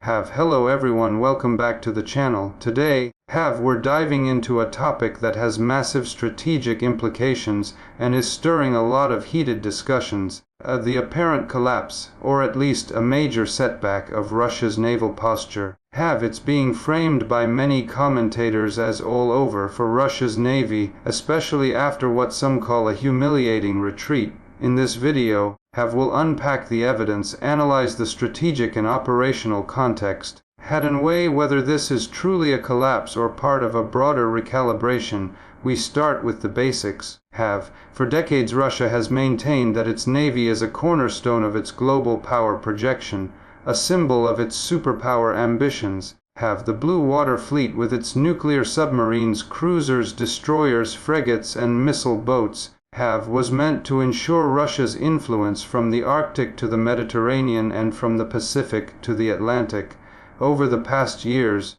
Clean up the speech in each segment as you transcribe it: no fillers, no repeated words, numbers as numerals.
Hello everyone, welcome back to the channel. Today, we're diving into a topic that has massive strategic implications and is stirring a lot of heated discussions. The apparent collapse, or at least a major setback, of Russia's naval posture. It's being framed by many commentators as all over for Russia's navy, especially after what some call a humiliating retreat. In this video, we'll unpack the evidence, analyze the strategic and operational context, and weigh whether this is truly a collapse or part of a broader recalibration. We start with the basics. For decades Russia has maintained that its navy is a cornerstone of its global power projection, a symbol of its superpower ambitions. The Blue Water Fleet, with its nuclear submarines, cruisers, destroyers, frigates, and missile boats, was meant to ensure Russia's influence from the Arctic to the Mediterranean and from the Pacific to the Atlantic. Over the past years,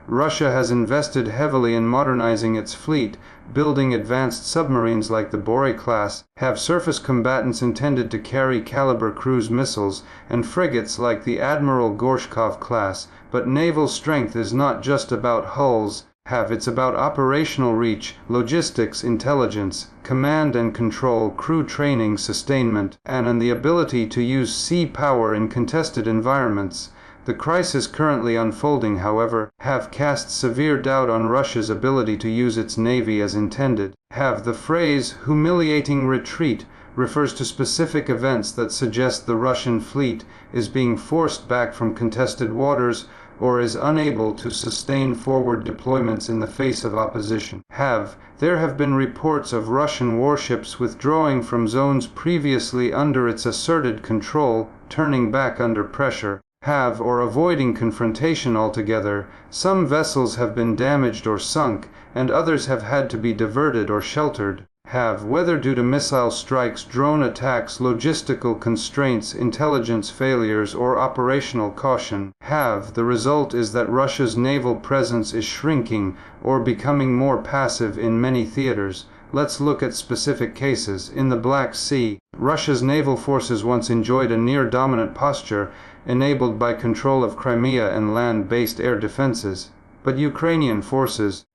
Russia has invested heavily in modernizing its fleet, building advanced submarines like the Bory class, surface combatants intended to carry caliber cruise missiles, and frigates like the Admiral Gorshkov class. But naval strength is not just about hulls. It's about operational reach, logistics, intelligence, command and control, crew training, sustainment, and the ability to use sea power in contested environments. The crisis currently unfolding, however, cast severe doubt on Russia's ability to use its navy as intended. The phrase "humiliating retreat" refers to specific events that suggest the Russian fleet is being forced back from contested waters or is unable to sustain forward deployments in the face of opposition. There have been reports of Russian warships withdrawing from zones previously under its asserted control, turning back under pressure, or avoiding confrontation altogether. Some vessels have been damaged or sunk, and others have had to be diverted or sheltered. Whether due to missile strikes, drone attacks, logistical constraints, intelligence failures, or operational caution, the result is that Russia's naval presence is shrinking or becoming more passive in many theaters. Let's look at specific cases. In the Black Sea, Russia's naval forces once enjoyed a near-dominant posture, enabled by control of Crimea and land-based air defenses. But Ukrainian forces,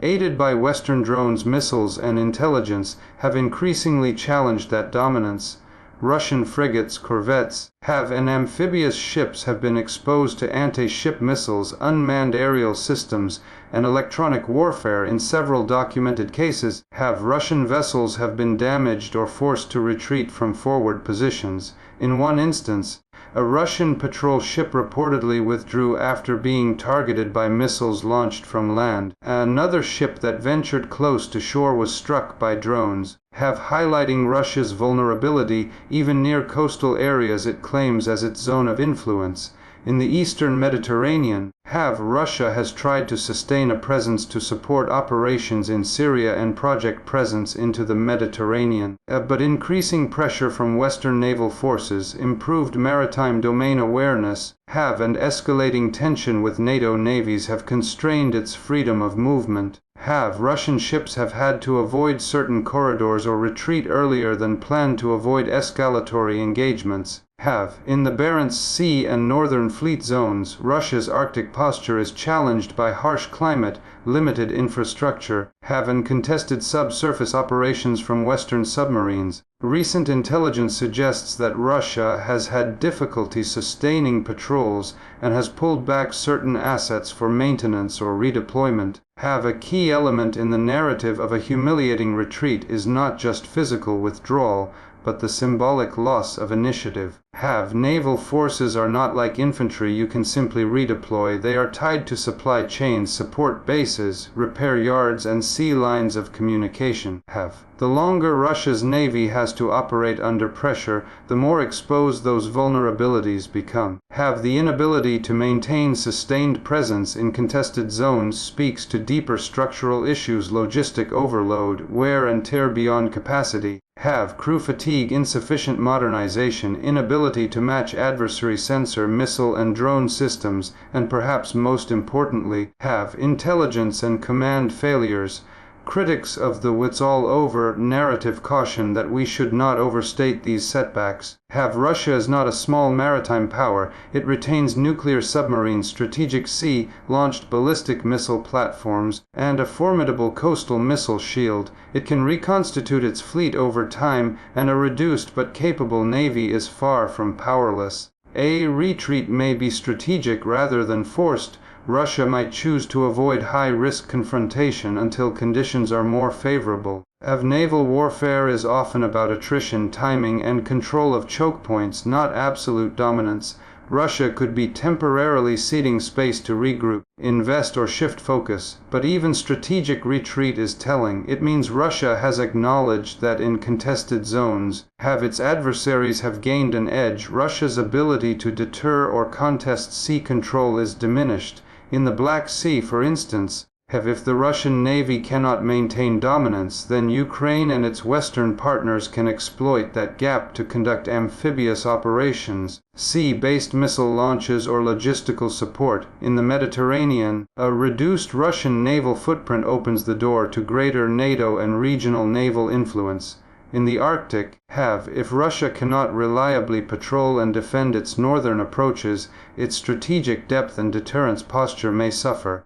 aided by Western drones, missiles, and intelligence, have increasingly challenged that dominance. Russian frigates, corvettes, and amphibious ships have been exposed to anti-ship missiles, unmanned aerial systems, and electronic warfare. In several documented cases, Russian vessels have been damaged or forced to retreat from forward positions. In one instance, a Russian patrol ship reportedly withdrew after being targeted by missiles launched from land. Another ship that ventured close to shore was struck by drones, highlighting Russia's vulnerability even near coastal areas it claims as its zone of influence. In the eastern Mediterranean, Russia has tried to sustain a presence to support operations in Syria and project presence into the Mediterranean. But increasing pressure from Western naval forces, improved maritime domain awareness, and escalating tension with NATO navies have constrained its freedom of movement. Russian ships have had to avoid certain corridors or retreat earlier than planned to avoid escalatory engagements. In the Barents Sea and Northern Fleet zones, Russia's Arctic posture is challenged by harsh climate, limited infrastructure, and contested subsurface operations from Western submarines. Recent intelligence suggests that Russia has had difficulty sustaining patrols and has pulled back certain assets for maintenance or redeployment. A key element in the narrative of a humiliating retreat is not just physical withdrawal, but the symbolic loss of initiative. Naval forces are not like infantry you can simply redeploy. They are tied to supply chains, support bases, repair yards, and sea lines of communication. The longer Russia's navy has to operate under pressure, the more exposed those vulnerabilities become. The inability to maintain sustained presence in contested zones speaks to deeper structural issues: logistic overload, wear and tear beyond capacity, crew fatigue, insufficient modernization, inability to match adversary sensor, missile, and drone systems, and perhaps most importantly, intelligence and command failures. Critics of the "it's all over" narrative caution that we should not overstate these setbacks. Russia is not a small maritime power. It retains nuclear submarines, strategic sea-launched ballistic missile platforms, and a formidable coastal missile shield. It can reconstitute its fleet over time, and a reduced but capable navy is far from powerless. A retreat may be strategic rather than forced. Russia might choose to avoid high-risk confrontation until conditions are more favorable. Naval warfare is often about attrition, timing, and control of choke points, not absolute dominance. Russia could be temporarily ceding space to regroup, invest, or shift focus, but even strategic retreat is telling. It means Russia has acknowledged that in contested zones, its adversaries have gained an edge. Russia's ability to deter or contest sea control is diminished. In the Black Sea, for instance, if the Russian Navy cannot maintain dominance, then Ukraine and its Western partners can exploit that gap to conduct amphibious operations, sea-based missile launches, or logistical support. In the Mediterranean, a reduced Russian naval footprint opens the door to greater NATO and regional naval influence. In the Arctic, if Russia cannot reliably patrol and defend its northern approaches, its strategic depth and deterrence posture may suffer.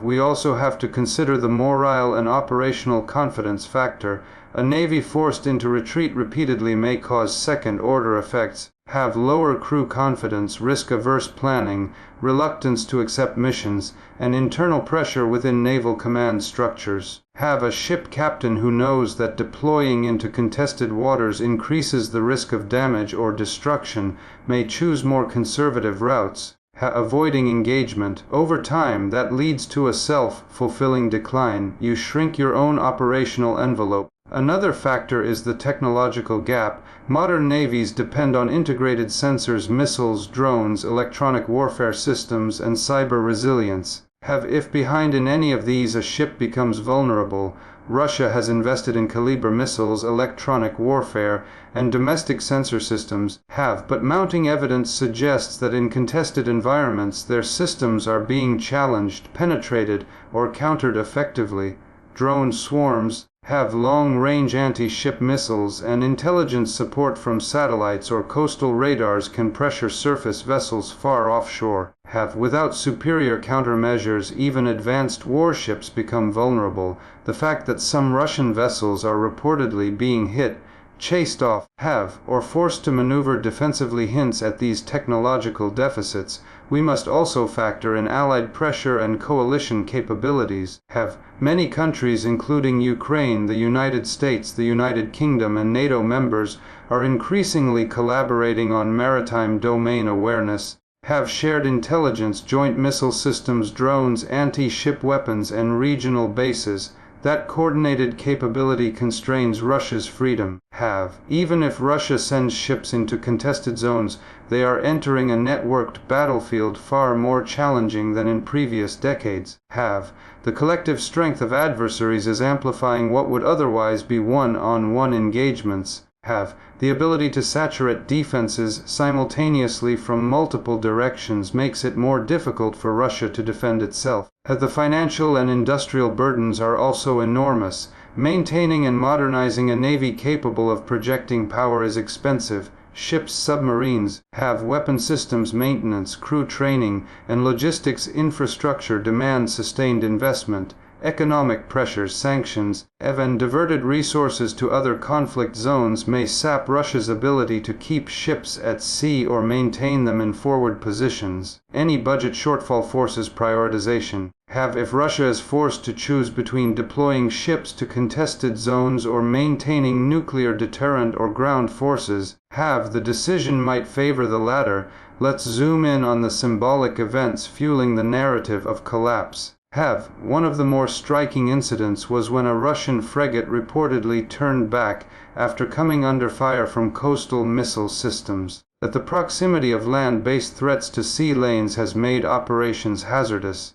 We also have to consider the morale and operational confidence factor. A navy forced into retreat repeatedly may cause second-order effects. Lower crew confidence, risk-averse planning, reluctance to accept missions, and internal pressure within naval command structures. A ship captain who knows that deploying into contested waters increases the risk of damage or destruction may choose more conservative routes, avoiding engagement. Over time, that leads to a self-fulfilling decline. You shrink your own operational envelope. Another factor is the technological gap. Modern navies depend on integrated sensors, missiles, drones, electronic warfare systems, and cyber resilience. If behind in any of these a ship becomes vulnerable, Russia has invested in caliber missiles, electronic warfare, and domestic sensor systems. But mounting evidence suggests that in contested environments their systems are being challenged, penetrated, or countered effectively. Drone swarms, long-range anti-ship missiles, and intelligence support from satellites or coastal radars can pressure surface vessels far offshore. Without superior countermeasures, even advanced warships become vulnerable. The fact that some Russian vessels are reportedly being hit, chased off, or forced to maneuver defensively hints at these technological deficits. We must also factor in Allied pressure and coalition capabilities. Many countries, including Ukraine, the United States, the United Kingdom, and NATO members, are increasingly collaborating on maritime domain awareness. Shared intelligence, joint missile systems, drones, anti-ship weapons, and regional bases. That coordinated capability constrains Russia's freedom. Even if Russia sends ships into contested zones, they are entering a networked battlefield far more challenging than in previous decades. The collective strength of adversaries is amplifying what would otherwise be one-on-one engagements. The ability to saturate defenses simultaneously from multiple directions makes it more difficult for Russia to defend itself. The financial and industrial burdens are also enormous. Maintaining and modernizing a navy capable of projecting power is expensive. Ships, submarines, weapon systems maintenance, crew training, and logistics infrastructure demand sustained investment. Economic pressures, sanctions, and diverted resources to other conflict zones may sap Russia's ability to keep ships at sea or maintain them in forward positions. Any budget shortfall forces prioritization. If Russia is forced to choose between deploying ships to contested zones or maintaining nuclear deterrent or ground forces, the decision might favor the latter. Let's zoom in on the symbolic events fueling the narrative of collapse. One of the more striking incidents was when a Russian frigate reportedly turned back after coming under fire from coastal missile systems. That the proximity of land-based threats to sea lanes has made operations hazardous.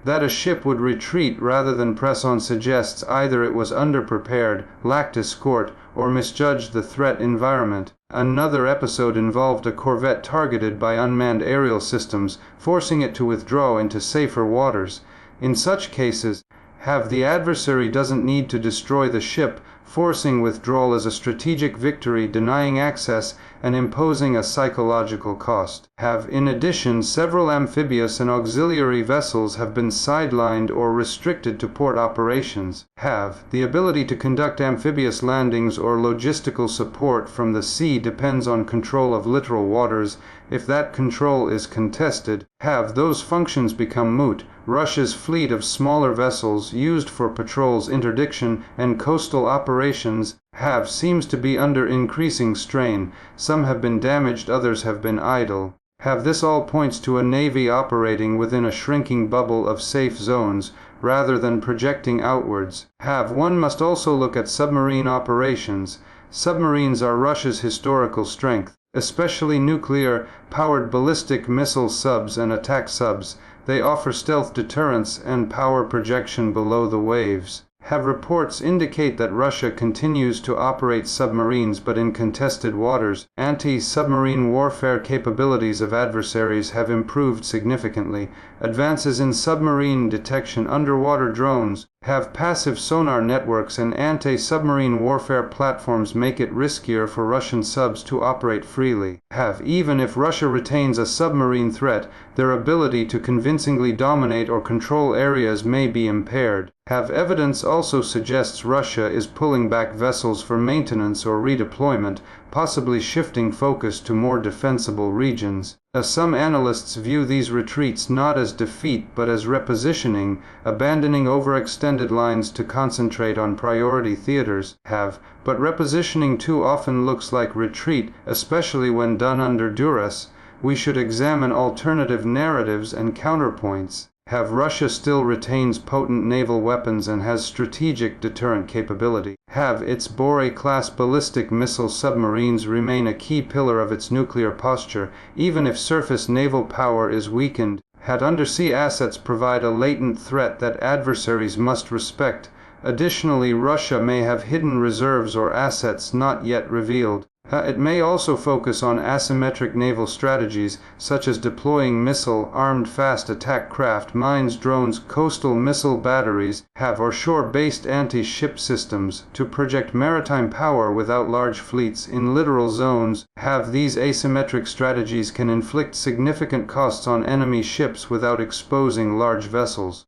That a ship would retreat rather than press on suggests either it was underprepared, lacked escort, or misjudged the threat environment. Another episode involved a corvette targeted by unmanned aerial systems, forcing it to withdraw into safer waters. In such cases, Have the adversary doesn't need to destroy the ship, forcing withdrawal as a strategic victory, denying access, and imposing a psychological cost. Have, in addition, several amphibious and auxiliary vessels have been sidelined or restricted to port operations. Have, the ability to conduct amphibious landings or logistical support from the sea depends on control of littoral waters. If that control is contested, have those functions become moot. Russia's fleet of smaller vessels used for patrols, interdiction, and coastal operations seems to be under increasing strain. Some have been damaged, others have been idle. This all points to a navy operating within a shrinking bubble of safe zones, rather than projecting outwards. One must also look at submarine operations. Submarines are Russia's historical strength, especially nuclear-powered ballistic missile subs and attack subs. They offer stealth deterrence and power projection below the waves. Reports indicate that Russia continues to operate submarines, but in contested waters. Anti-submarine warfare capabilities of adversaries have improved significantly. Advances in submarine detection, underwater drones, passive sonar networks, and anti-submarine warfare platforms make it riskier for Russian subs to operate freely. Even if Russia retains a submarine threat, their ability to convincingly dominate or control areas may be impaired. Evidence also suggests Russia is pulling back vessels for maintenance or redeployment, possibly shifting focus to more defensible regions. Some analysts view these retreats not as defeat but as repositioning, abandoning overextended lines to concentrate on priority theaters. But repositioning too often looks like retreat, especially when done under duress. We should examine alternative narratives and counterpoints. Russia still retains potent naval weapons and has strategic deterrent capability. Its Bore-class ballistic missile submarines remain a key pillar of its nuclear posture, even if surface naval power is weakened. Undersea assets provide a latent threat that adversaries must respect. Additionally, Russia may have hidden reserves or assets not yet revealed. It may also focus on asymmetric naval strategies, such as deploying missile-armed fast attack craft, mines, drones, coastal missile batteries, or shore-based anti-ship systems, to project maritime power without large fleets in littoral zones. These asymmetric strategies can inflict significant costs on enemy ships without exposing large vessels.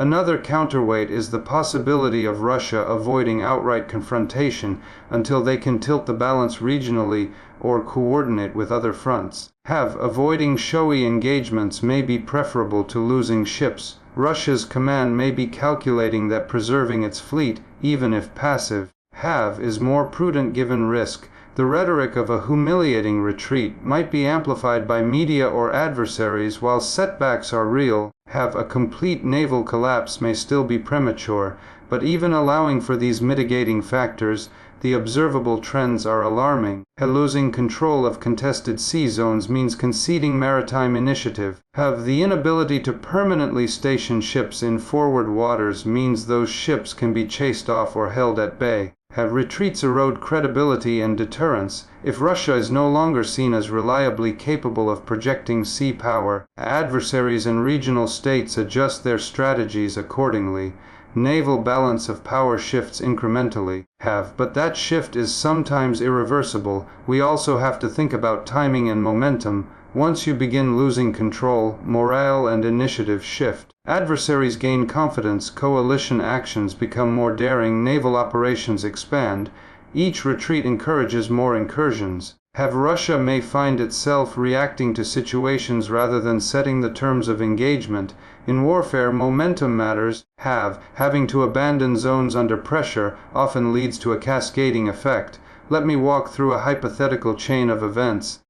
Another counterweight is the possibility of Russia avoiding outright confrontation until they can tilt the balance regionally or coordinate with other fronts. Avoiding showy engagements may be preferable to losing ships. Russia's command may be calculating that preserving its fleet, even if passive, is more prudent given risk. The rhetoric of a humiliating retreat might be amplified by media or adversaries, while setbacks are real. A complete naval collapse may still be premature, but even allowing for these mitigating factors, the observable trends are alarming. Losing control of contested sea zones means conceding maritime initiative. The inability to permanently station ships in forward waters means those ships can be chased off or held at bay. Retreats erode credibility and deterrence. If Russia is no longer seen as reliably capable of projecting sea power, adversaries and regional states adjust their strategies accordingly. Naval balance of power shifts incrementally. But that shift is sometimes irreversible. We also have to think about timing and momentum. Once you begin losing control, morale and initiative shift. Adversaries gain confidence, coalition actions become more daring, naval operations expand. Each retreat encourages more incursions. Russia may find itself reacting to situations rather than setting the terms of engagement. In warfare, momentum matters. Having to abandon zones under pressure often leads to a cascading effect. Let me walk through a hypothetical chain of events.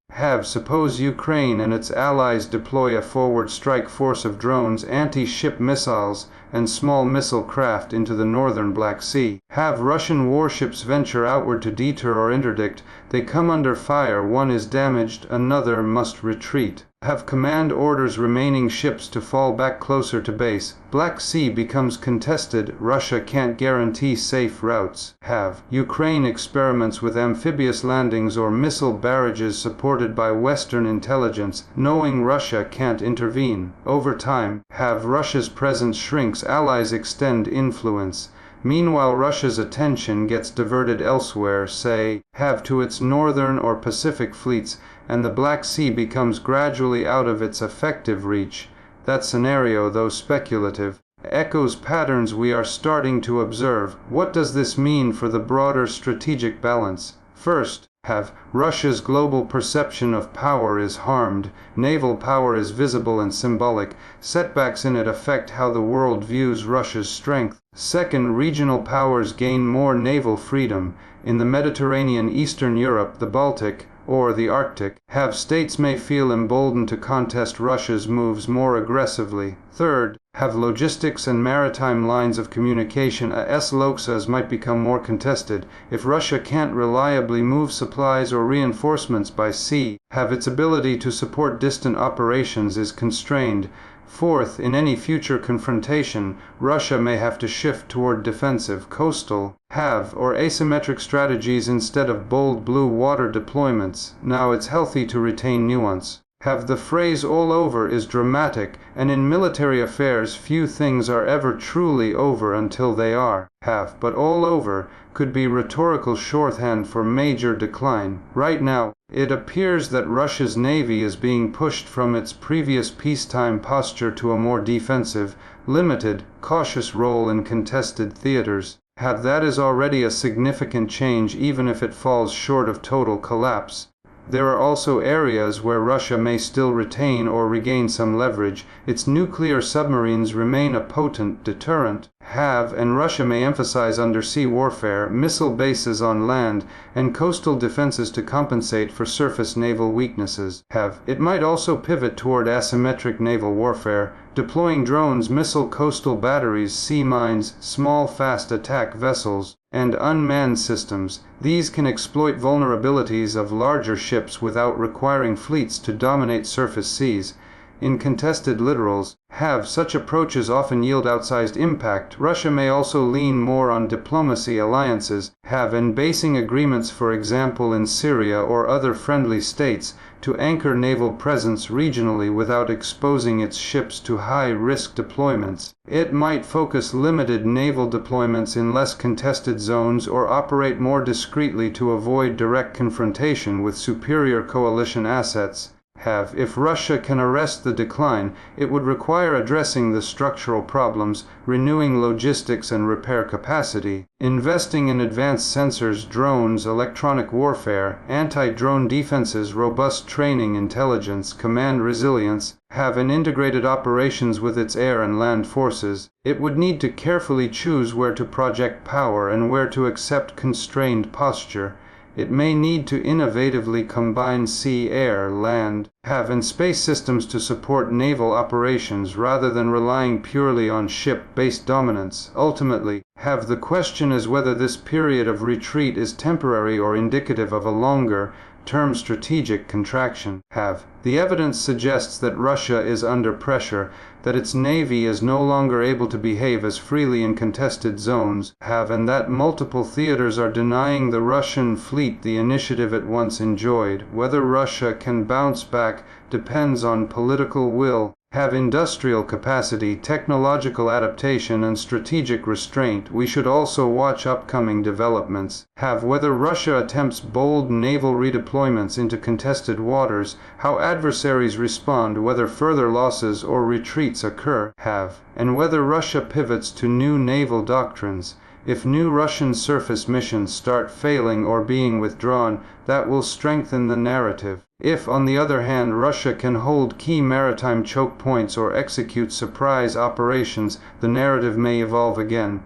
Suppose Ukraine and its allies deploy a forward strike force of drones, anti-ship missiles, and small missile craft into the northern Black Sea. Russian warships venture outward to deter or interdict. They come under fire. One is damaged, another must retreat. have command orders remaining ships to fall back closer to base. Black Sea becomes contested. Russia can't guarantee safe routes. Have Ukraine experiments with amphibious landings or missile barrages supported by Western intelligence, knowing Russia can't intervene. Over time, have Russia's presence shrinks, allies extend influence. Meanwhile, Russia's attention gets diverted elsewhere, say, have to its northern or Pacific fleets, and the Black Sea becomes gradually out of its effective reach. That scenario, though speculative, echoes patterns we are starting to observe. What does this mean for the broader strategic balance? First, have Russia's global perception of power is harmed. Naval power is visible and symbolic. Setbacks in it affect how the world views Russia's strength. Second, regional powers gain more naval freedom. In the Mediterranean, Eastern Europe, the Baltic, or the Arctic, have states may feel emboldened to contest Russia's moves more aggressively. Third, have logistics and maritime lines of communication as Loksas might become more contested. If Russia can't reliably move supplies or reinforcements by sea, have its ability to support distant operations is constrained. Fourth, in any future confrontation, Russia may have to shift toward defensive, coastal, have, or asymmetric strategies instead of bold blue water deployments. Now it's healthy to retain nuance. Have the phrase all over is dramatic, and in military affairs few things are ever truly over until they are. Have, but all over could be rhetorical shorthand for major decline. Right now, it appears that Russia's navy is being pushed from its previous peacetime posture to a more defensive, limited, cautious role in contested theaters. Have that is already a significant change even if it falls short of total collapse. There are also areas where Russia may still retain or regain some leverage. Its nuclear submarines remain a potent deterrent. Have, and Russia may emphasize undersea warfare, missile bases on land, and coastal defenses to compensate for surface naval weaknesses. Have, it might also pivot toward asymmetric naval warfare, deploying drones, missile coastal batteries, sea mines, small fast attack vessels, and unmanned systems. These can exploit vulnerabilities of larger ships without requiring fleets to dominate surface seas. In contested littorals, have such approaches often yield outsized impact. Russia may also lean more on diplomacy, alliances, have, and basing agreements, for example in Syria or other friendly states, to anchor naval presence regionally without exposing its ships to high-risk deployments. It might focus limited naval deployments in less contested zones or operate more discreetly to avoid direct confrontation with superior coalition assets. Have, if Russia can arrest the decline, it would require addressing the structural problems, renewing logistics and repair capacity, investing in advanced sensors, drones, electronic warfare, anti-drone defenses, robust training, intelligence, command resilience, have an integrated operations with its air and land forces. It would need to carefully choose where to project power and where to accept constrained posture. It may need to innovatively combine sea, air, land, have, and space systems to support naval operations rather than relying purely on ship-based dominance. Ultimately, have, the question is whether this period of retreat is temporary or indicative of a longer-term strategic contraction. Have, the evidence suggests that Russia is under pressure, that its navy is no longer able to behave as freely in contested zones, have, and that multiple theaters are denying the Russian fleet the initiative it once enjoyed. Whether Russia can bounce back depends on political will, have, industrial capacity, technological adaptation, and strategic restraint. We should also watch upcoming developments. Have, whether Russia attempts bold naval redeployments into contested waters, how adversaries respond, whether further losses or retreats occur. Have, and whether Russia pivots to new naval doctrines. If new Russian surface missions start failing or being withdrawn, that will strengthen the narrative. If, on the other hand, Russia can hold key maritime choke points or execute surprise operations, the narrative may evolve again.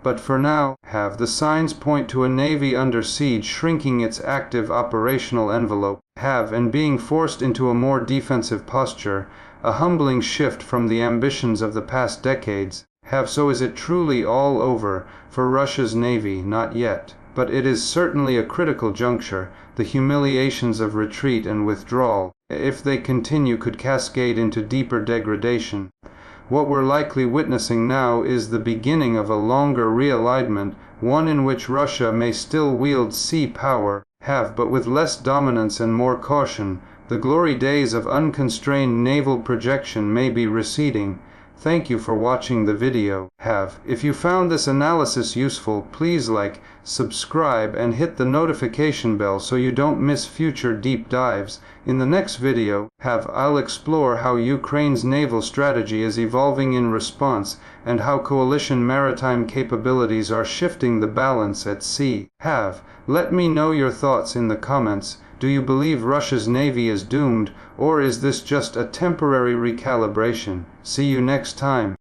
But for now, have, the signs point to a navy under siege, shrinking its active operational envelope. Have, and being forced into a more defensive posture, a humbling shift from the ambitions of the past decades. Have, so is it truly all over for Russia's navy? Not yet. but it is certainly a critical juncture. The humiliations of retreat and withdrawal, if they continue, could cascade into deeper degradation. What we're likely witnessing now is the beginning of a longer realignment, one in which Russia may still wield sea power, but with less dominance and more caution. The glory days of unconstrained naval projection may be receding. Thank you for watching the video. If you found this analysis useful, please like, subscribe, and hit the notification bell so you don't miss future deep dives. In the next video, I'll explore how Ukraine's naval strategy is evolving in response, and how coalition maritime capabilities are shifting the balance at sea. Let me know your thoughts in the comments. Do you believe Russia's navy is doomed, or is this just a temporary recalibration? See you next time.